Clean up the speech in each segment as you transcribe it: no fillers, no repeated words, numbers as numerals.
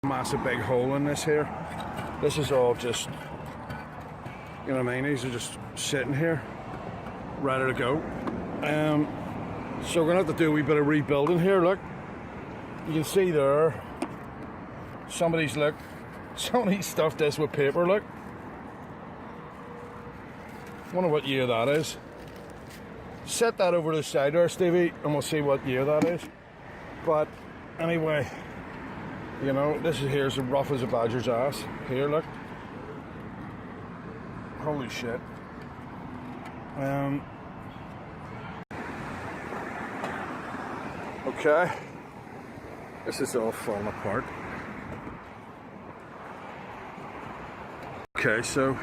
Massive big hole in this here. This is all just, you know what I mean, these are just sitting here ready to go. So we're gonna have to do a wee bit of rebuilding here. Look, you can see there somebody's stuffed this with paper. Look, wonder what year that is. Set that over to the side there, Stevie, and we'll see what year that is. But anyway, you know, this is here's as rough as a badger's ass. Here, look. Holy shit. Okay. This is all falling apart. Okay, so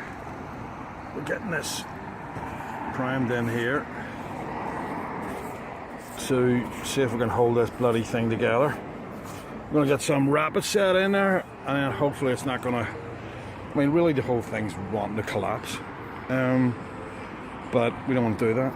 we're getting this primed in here to see if we can hold this bloody thing together. We're going to get some rapid set in there, and then hopefully it's not going to, I mean, really the whole thing's wanting to collapse, but we don't want to do that.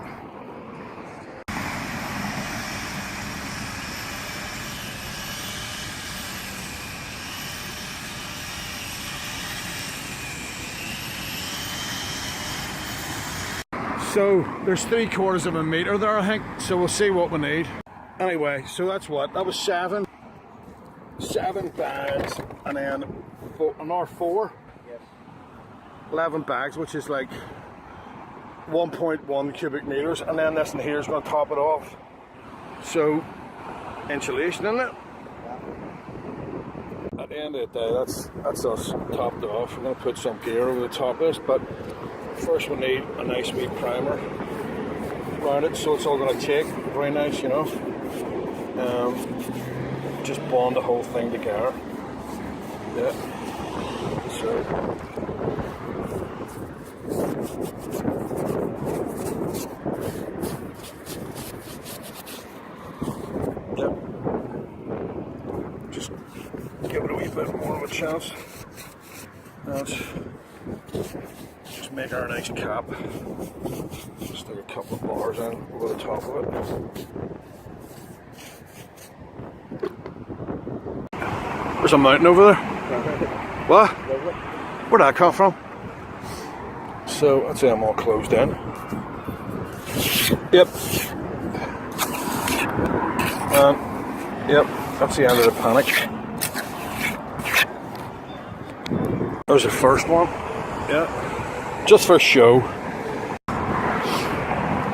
So there's 3/4 of a metre there, I think, so we'll see what we need. Anyway, so that's what, that was seven bags, and then another 4, yes. 11 bags, which is like 1.1 cubic meters, and then this in here is going to top it off. So insulation, isn't it? Yeah. At the end of the day, that's us topped off. We're going to put some gear over the top of this, but first we need a nice wee primer around it, so it's all going to take very nice, you know. Just bond the whole thing together. Yeah. So. Yep. Just give it a wee bit more of a chance. Let's just make our nice cap. Stick a couple of bars in over the top of it. There's a mountain over there. What? Where'd that come from? So I'd say I'm all closed in. Yep. Yep, that's the end of the panic. There's the first one. Yeah. Just for show. We've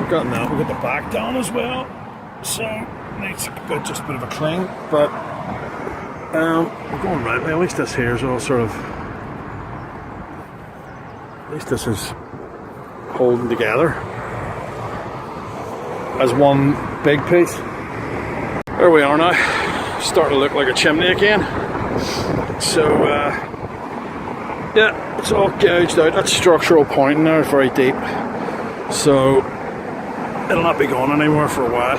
got that. We've got the back down as well. So needs just a bit of a clean, but we're going right now. At least this here is all sort of, at least this is holding together as one big piece. There we are now, starting to look like a chimney again. So yeah, it's all gouged out. That structural point in there is very deep, so it'll not be going anywhere for a while.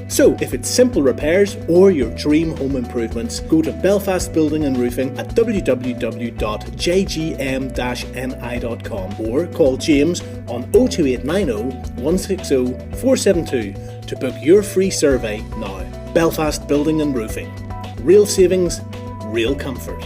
So, if it's simple repairs or your dream home improvements, go to Belfast Building and Roofing at www.jgm-ni.com or call James on 02890 160 472 to book your free survey now. Belfast Building and Roofing. Real savings, real comfort.